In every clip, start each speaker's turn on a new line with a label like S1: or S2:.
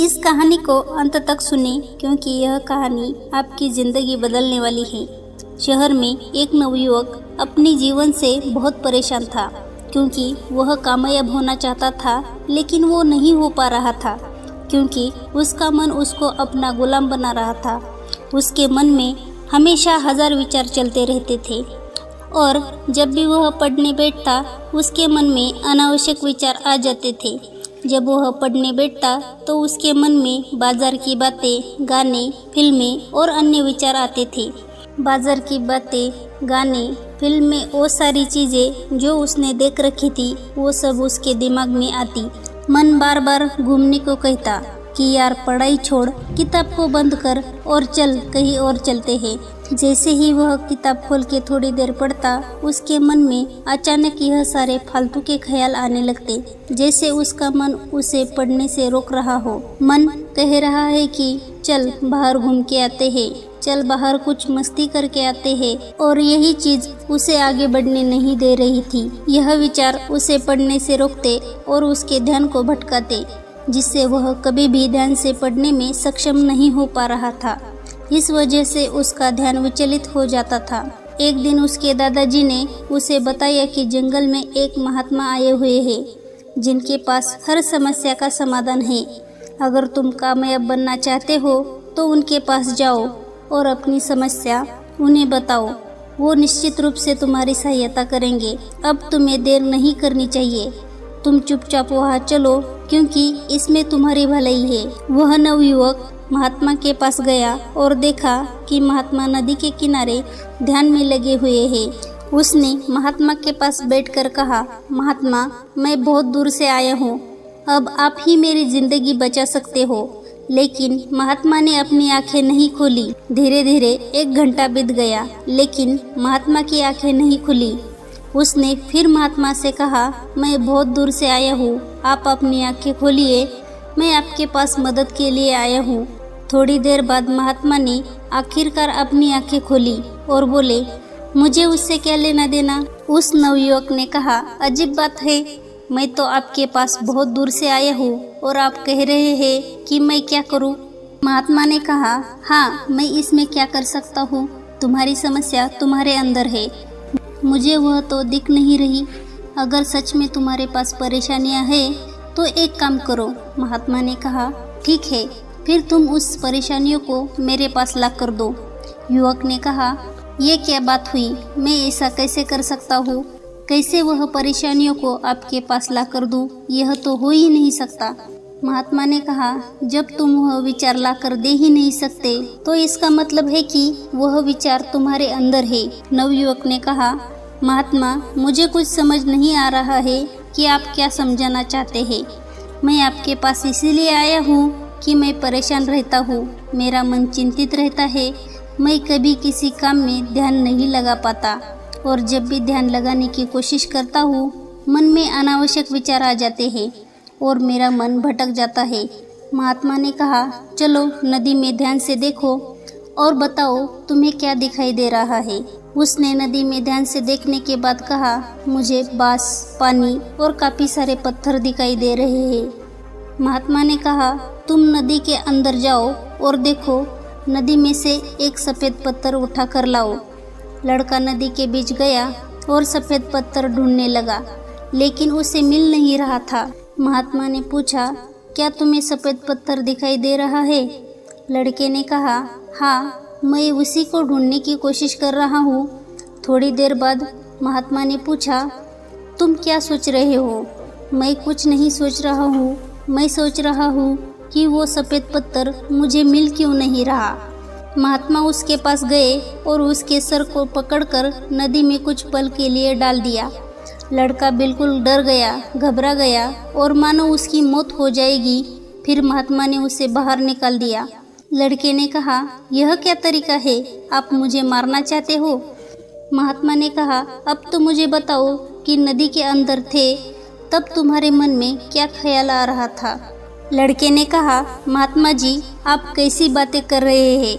S1: इस कहानी को अंत तक सुने क्योंकि यह कहानी आपकी ज़िंदगी बदलने वाली है। शहर में एक नवयुवक अपने जीवन से बहुत परेशान था क्योंकि वह कामयाब होना चाहता था, लेकिन वो नहीं हो पा रहा था क्योंकि उसका मन उसको अपना गुलाम बना रहा था। उसके मन में हमेशा हजार विचार चलते रहते थे और जब भी वह पढ़ने बैठता उसके मन में अनावश्यक विचार आ जाते थे। जब वह पढ़ने बैठता तो उसके मन में बाजार की बातें, गाने, फिल्में और अन्य विचार आते थे। बाजार की बातें, गाने, फिल्में और सारी चीज़ें जो उसने देख रखी थी वो सब उसके दिमाग में आती। मन बार बार घूमने को कहता कि यार पढ़ाई छोड़, किताब को बंद कर और चल कहीं और चलते हैं। जैसे ही वह किताब खोल के थोड़ी देर पढ़ता उसके मन में अचानक यह सारे फालतू के ख्याल आने लगते, जैसे उसका मन उसे पढ़ने से रोक रहा हो। मन कह रहा है कि चल बाहर घूम के आते हैं, चल बाहर कुछ मस्ती करके आते हैं, और यही चीज़ उसे आगे बढ़ने नहीं दे रही थी। यह विचार उसे पढ़ने से रोकते और उसके ध्यान को भटकाते, जिससे वह कभी भी ध्यान से पढ़ने में सक्षम नहीं हो पा रहा था। इस वजह से उसका ध्यान विचलित हो जाता था। एक दिन उसके दादाजी ने उसे बताया कि जंगल में एक महात्मा आए हुए हैं जिनके पास हर समस्या का समाधान है। अगर तुम कामयाब बनना चाहते हो तो उनके पास जाओ और अपनी समस्या उन्हें बताओ। वो निश्चित रूप से तुम्हारी सहायता करेंगे। अब तुम्हें देर नहीं करनी चाहिए, तुम चुपचाप वहाँ चलो क्योंकि इसमें तुम्हारी भलाई है। वह नवयुवक महात्मा के पास गया और देखा कि महात्मा नदी के किनारे ध्यान में लगे हुए हैं। उसने महात्मा के पास बैठकर कहा, महात्मा, मैं बहुत दूर से आया हूँ, अब आप ही मेरी जिंदगी बचा सकते हो। लेकिन महात्मा ने अपनी आंखें नहीं खोली। धीरे धीरे 1 घंटा बीत गया, लेकिन महात्मा की आंखें नहीं खुली। उसने फिर महात्मा से कहा, मैं बहुत दूर से आया हूँ, आप अपनी आंखें खोलिए, मैं आपके पास मदद के लिए आया हूँ। थोड़ी देर बाद महात्मा ने आखिरकार अपनी आंखें खोली और बोले, मुझे उससे क्या लेना देना। उस नवयुवक ने कहा, अजीब बात है, मैं तो आपके पास बहुत दूर से आया हूँ और आप कह रहे हैं कि मैं क्या करूँ। महात्मा ने कहा, हाँ, मैं इसमें क्या कर सकता हूँ, तुम्हारी समस्या तुम्हारे अंदर है, मुझे वह तो दिख नहीं रही। अगर सच में तुम्हारे पास परेशानियां हैं तो एक काम करो। महात्मा ने कहा, ठीक है, फिर तुम उस परेशानियों को मेरे पास ला कर दो। युवक ने कहा, ये क्या बात हुई, मैं ऐसा कैसे कर सकता हूँ, कैसे वह परेशानियों को आपके पास ला कर दूँ, यह तो हो ही नहीं सकता। महात्मा ने कहा, जब तुम वह विचार ला कर दे ही नहीं सकते तो इसका मतलब है कि वह विचार तुम्हारे अंदर है। नवयुवक ने कहा, महात्मा, मुझे कुछ समझ नहीं आ रहा है कि आप क्या समझाना चाहते हैं। मैं आपके पास इसीलिए आया हूँ कि मैं परेशान रहता हूँ, मेरा मन चिंतित रहता है, मैं कभी किसी काम में ध्यान नहीं लगा पाता और जब भी ध्यान लगाने की कोशिश करता हूँ मन में अनावश्यक विचार आ जाते हैं और मेरा मन भटक जाता है। महात्मा ने कहा, चलो नदी में ध्यान से देखो और बताओ तुम्हें क्या दिखाई दे रहा है। उसने नदी में ध्यान से देखने के बाद कहा, मुझे बांस, पानी और काफ़ी सारे पत्थर दिखाई दे रहे हैं। महात्मा ने कहा, तुम नदी के अंदर जाओ और देखो, नदी में से एक सफ़ेद पत्थर उठा कर लाओ। लड़का नदी के बीच गया और सफ़ेद पत्थर ढूंढने लगा, लेकिन उसे मिल नहीं रहा था। महात्मा ने पूछा, क्या तुम्हें सफ़ेद पत्थर दिखाई दे रहा है? लड़के ने कहा, हाँ, मैं उसी को ढूंढने की कोशिश कर रहा हूँ। थोड़ी देर बाद महात्मा ने पूछा, तुम क्या सोच रहे हो? मैं कुछ नहीं सोच रहा हूँ, मैं सोच रहा हूँ कि वो सफ़ेद पत्थर मुझे मिल क्यों नहीं रहा। महात्मा उसके पास गए और उसके सर को पकड़कर नदी में कुछ पल के लिए डाल दिया। लड़का बिल्कुल डर गया, घबरा गया और मानो उसकी मौत हो जाएगी। फिर महात्मा ने उसे बाहर निकाल दिया। लड़के ने कहा, यह क्या तरीका है, आप मुझे मारना चाहते हो? महात्मा ने कहा, अब तो मुझे बताओ कि नदी के अंदर थे तब तुम्हारे मन में क्या ख्याल आ रहा था? लड़के ने कहा, महात्मा जी, आप कैसी बातें कर रहे हैं,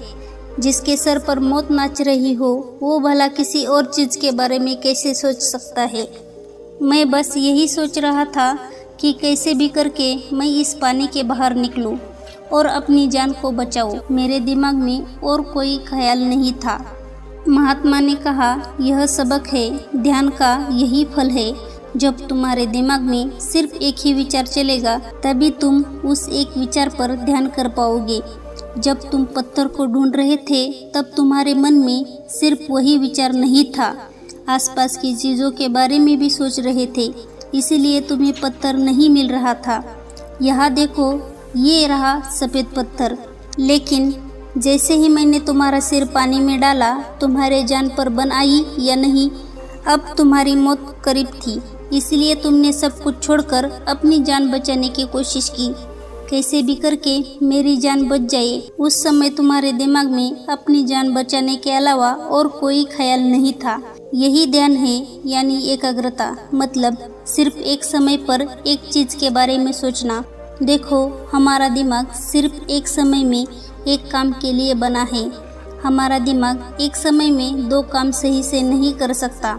S1: जिसके सर पर मौत नाच रही हो वो भला किसी और चीज़ के बारे में कैसे सोच सकता है। मैं बस यही सोच रहा था कि कैसे भी करके मैं इस पानी के बाहर निकलूं। और अपनी जान को बचाओ। मेरे दिमाग में और कोई ख्याल नहीं था। महात्मा ने कहा, यह सबक है, ध्यान का यही फल है। जब तुम्हारे दिमाग में सिर्फ एक ही विचार चलेगा तभी तुम उस एक विचार पर ध्यान कर पाओगे। जब तुम पत्थर को ढूंढ रहे थे तब तुम्हारे मन में सिर्फ वही विचार नहीं था, आसपास की चीज़ों के बारे में भी सोच रहे थे, इसीलिए तुम्हें पत्थर नहीं मिल रहा था। यहाँ देखो, ये रहा सफ़ेद पत्थर। लेकिन जैसे ही मैंने तुम्हारा सिर पानी में डाला, तुम्हारे जान पर बन आई या नहीं, अब तुम्हारी मौत करीब थी, इसलिए तुमने सब कुछ छोड़कर अपनी जान बचाने की कोशिश की। कैसे भी करके मेरी जान बच जाए। उस समय तुम्हारे दिमाग में अपनी जान बचाने के अलावा और कोई ख्याल नहीं था। यही ध्यान है, यानी एकाग्रता, मतलब सिर्फ एक समय पर एक चीज़ के बारे में सोचना। देखो, हमारा दिमाग सिर्फ एक समय में एक काम के लिए बना है। हमारा दिमाग एक समय में दो काम सही से नहीं कर सकता।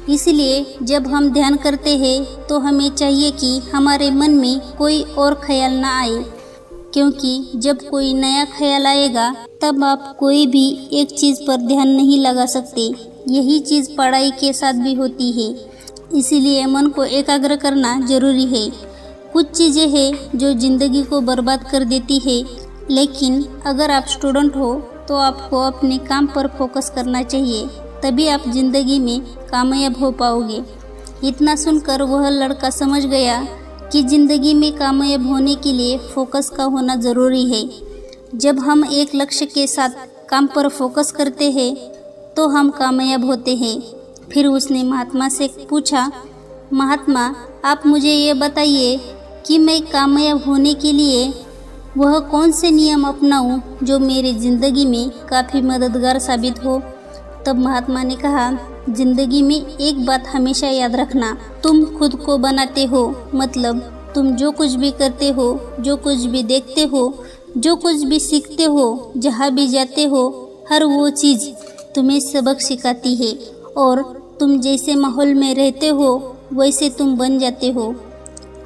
S1: इसलिए जब हम ध्यान करते हैं तो हमें चाहिए कि हमारे मन में कोई और ख्याल ना आए, क्योंकि जब कोई नया ख्याल आएगा तब आप कोई भी एक चीज़ पर ध्यान नहीं लगा सकते। यही चीज़ पढ़ाई के साथ भी होती है, इसीलिए मन को एकाग्र करना जरूरी है। कुछ चीज़ें हैं जो ज़िंदगी को बर्बाद कर देती है, लेकिन अगर आप स्टूडेंट हो तो आपको अपने काम पर फोकस करना चाहिए, तभी आप जिंदगी में कामयाब हो पाओगे। इतना सुनकर वह लड़का समझ गया कि ज़िंदगी में कामयाब होने के लिए फोकस का होना ज़रूरी है। जब हम एक लक्ष्य के साथ काम पर फोकस करते हैं तो हम कामयाब होते हैं। फिर उसने महात्मा से पूछा, महात्मा, आप मुझे ये बताइए कि मैं कामयाब होने के लिए वह कौन से नियम अपनाऊं जो मेरी ज़िंदगी में काफ़ी मददगार साबित हो। तब महात्मा ने कहा, जिंदगी में एक बात हमेशा याद रखना, तुम खुद को बनाते हो, मतलब तुम जो कुछ भी करते हो, जो कुछ भी देखते हो, जो कुछ भी सीखते हो, जहाँ भी जाते हो, हर वो चीज़ तुम्हें सबक सिखाती है और तुम जैसे माहौल में रहते हो वैसे तुम बन जाते हो।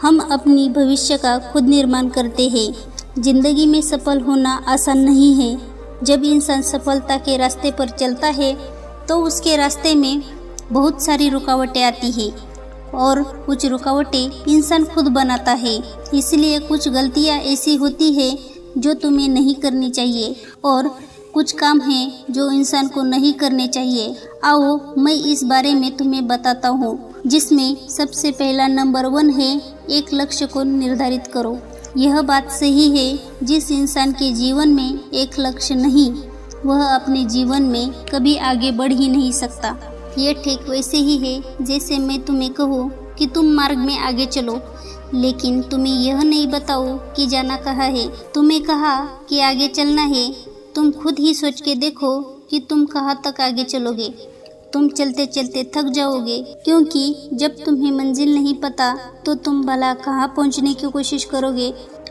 S1: हम अपनी भविष्य का खुद निर्माण करते हैं। जिंदगी में सफल होना आसान नहीं है। जब इंसान सफलता के रास्ते पर चलता है तो उसके रास्ते में बहुत सारी रुकावटें आती है और कुछ रुकावटें इंसान खुद बनाता है। इसलिए कुछ गलतियां ऐसी होती है जो तुम्हें नहीं करनी चाहिए और कुछ काम हैं जो इंसान को नहीं करने चाहिए। आओ मैं इस बारे में तुम्हें बताता हूँ, जिसमें सबसे पहला नंबर 1 है, एक लक्ष्य को निर्धारित करो। यह बात सही है, जिस इंसान के जीवन में एक लक्ष्य नहीं, वह अपने जीवन में कभी आगे बढ़ ही नहीं सकता। ये ठीक वैसे ही है जैसे मैं तुम्हें कहूँ कि तुम मार्ग में आगे चलो, लेकिन तुम्हें यह नहीं बताओ कि जाना कहाँ है। तुम्हें कहा कि आगे चलना है, तुम खुद ही सोच के देखो कि तुम कहाँ तक आगे चलोगे। तुम चलते चलते थक जाओगे, क्योंकि जब तुम्हें मंजिल नहीं पता तो तुम भला कहाँ पहुँचने की कोशिश करोगे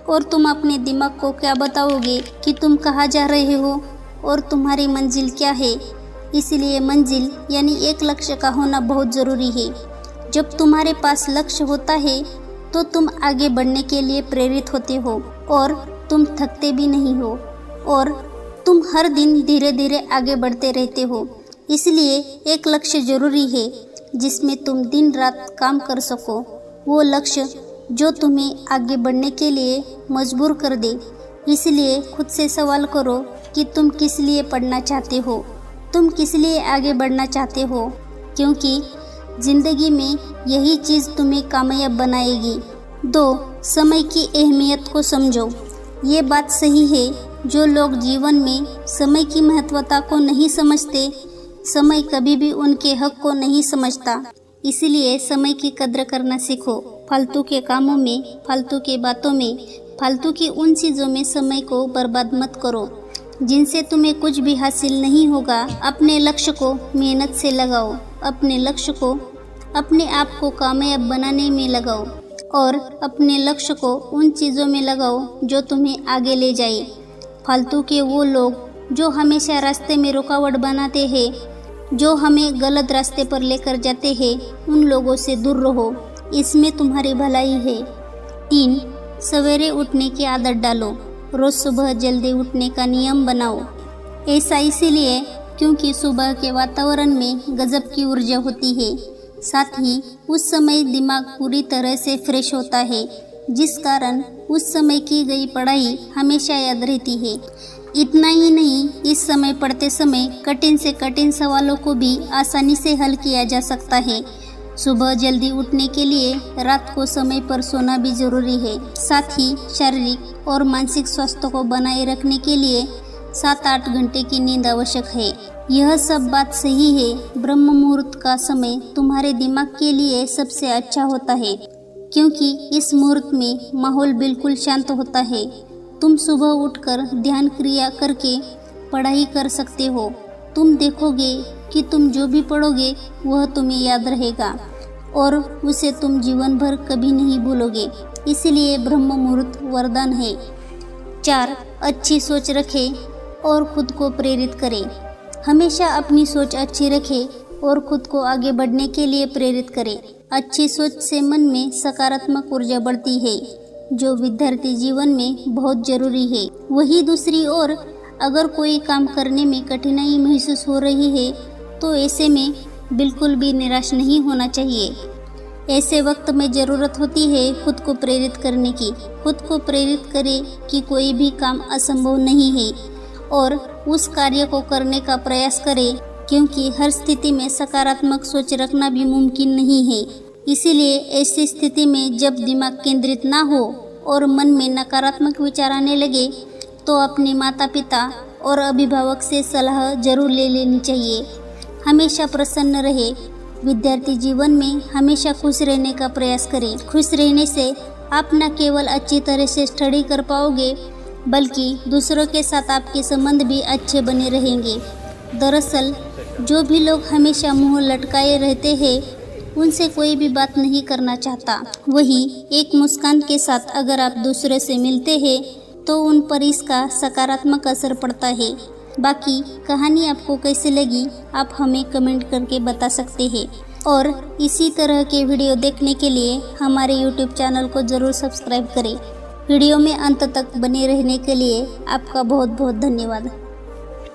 S1: और तुम अपने दिमाग को क्या बताओगे कि तुम कहाँ जा रहे हो और तुम्हारी मंजिल क्या है। इसलिए मंजिल यानी एक लक्ष्य का होना बहुत ज़रूरी है। जब तुम्हारे पास लक्ष्य होता है तो तुम आगे बढ़ने के लिए प्रेरित होते हो और तुम थकते भी नहीं हो और तुम हर दिन धीरे धीरे आगे बढ़ते रहते हो। इसलिए एक लक्ष्य जरूरी है जिसमें तुम दिन रात काम कर सको, वो लक्ष्य जो तुम्हें आगे बढ़ने के लिए मजबूर कर दे। इसलिए खुद से सवाल करो कि तुम किस लिए पढ़ना चाहते हो, तुम किस लिए आगे बढ़ना चाहते हो, क्योंकि ज़िंदगी में यही चीज़ तुम्हें कामयाब बनाएगी। 2. समय की अहमियत को समझो। ये बात सही है, जो लोग जीवन में समय की महत्वता को नहीं समझते, समय कभी भी उनके हक को नहीं समझता। इसलिए समय की कद्र करना सीखो। फालतू के कामों में, फालतू के बातों में, फालतू की उन चीज़ों में समय को बर्बाद मत करो जिनसे तुम्हें कुछ भी हासिल नहीं होगा। अपने लक्ष्य को मेहनत से लगाओ, अपने लक्ष्य को अपने आप को कामयाब बनाने में लगाओ और अपने लक्ष्य को उन चीज़ों में लगाओ जो तुम्हें आगे ले जाए। फालतू के वो लोग जो हमेशा रास्ते में रुकावट बनाते हैं, जो हमें गलत रास्ते पर लेकर जाते हैं, उन लोगों से दूर रहो, इसमें तुम्हारी भलाई है। 3. सवेरे उठने की आदत डालो। रोज़ सुबह जल्दी उठने का नियम बनाओ। ऐसा इसीलिए क्योंकि सुबह के वातावरण में गजब की ऊर्जा होती है, साथ ही उस समय दिमाग पूरी तरह से फ्रेश होता है, जिस कारण उस समय की गई पढ़ाई हमेशा याद रहती है। इतना ही नहीं, इस समय पढ़ते समय कठिन से कठिन सवालों को भी आसानी से हल किया जा सकता है। सुबह जल्दी उठने के लिए रात को समय पर सोना भी जरूरी है। साथ ही शारीरिक और मानसिक स्वास्थ्य को बनाए रखने के लिए 7-8 घंटे की नींद आवश्यक है। यह सब बात सही है। ब्रह्म मुहूर्त का समय तुम्हारे दिमाग के लिए सबसे अच्छा होता है, क्योंकि इस मुहूर्त में माहौल बिल्कुल शांत होता है। तुम सुबह उठकर ध्यान क्रिया करके पढ़ाई कर सकते हो। तुम देखोगे कि तुम जो भी पढ़ोगे वह तुम्हें याद रहेगा और उसे तुम जीवन भर कभी नहीं भूलोगे। इसलिए ब्रह्म मुहूर्त वरदान है। 4. अच्छी सोच रखें और खुद को प्रेरित करें। हमेशा अपनी सोच अच्छी रखें और खुद को आगे बढ़ने के लिए प्रेरित करें। अच्छी सोच से मन में सकारात्मक ऊर्जा बढ़ती है, जो विद्यार्थी जीवन में बहुत जरूरी है। वही दूसरी ओर अगर कोई काम करने में कठिनाई महसूस हो रही है तो ऐसे में बिल्कुल भी निराश नहीं होना चाहिए। ऐसे वक्त में ज़रूरत होती है खुद को प्रेरित करने की। खुद को प्रेरित करें कि कोई भी काम असंभव नहीं है और उस कार्य को करने का प्रयास करें, क्योंकि हर स्थिति में सकारात्मक सोच रखना भी मुमकिन नहीं है। इसीलिए ऐसी स्थिति में जब दिमाग केंद्रित ना हो और मन में नकारात्मक विचार आने लगे तो अपने माता पिता और अभिभावक से सलाह जरूर ले लेनी चाहिए। हमेशा प्रसन्न रहे। विद्यार्थी जीवन में हमेशा खुश रहने का प्रयास करें। खुश रहने से आप न केवल अच्छी तरह से स्टडी कर पाओगे, बल्कि दूसरों के साथ आपके संबंध भी अच्छे बने रहेंगे। दरअसल जो भी लोग हमेशा मुंह लटकाए रहते हैं, उनसे कोई भी बात नहीं करना चाहता। वही एक मुस्कान के साथ अगर आप दूसरे से मिलते हैं तो उन पर इसका सकारात्मक असर पड़ता है। बाकी कहानी आपको कैसी लगी आप हमें कमेंट करके बता सकते हैं, और इसी तरह के वीडियो देखने के लिए हमारे YouTube चैनल को ज़रूर सब्सक्राइब करें। वीडियो में अंत तक बने रहने के लिए आपका बहुत बहुत धन्यवाद।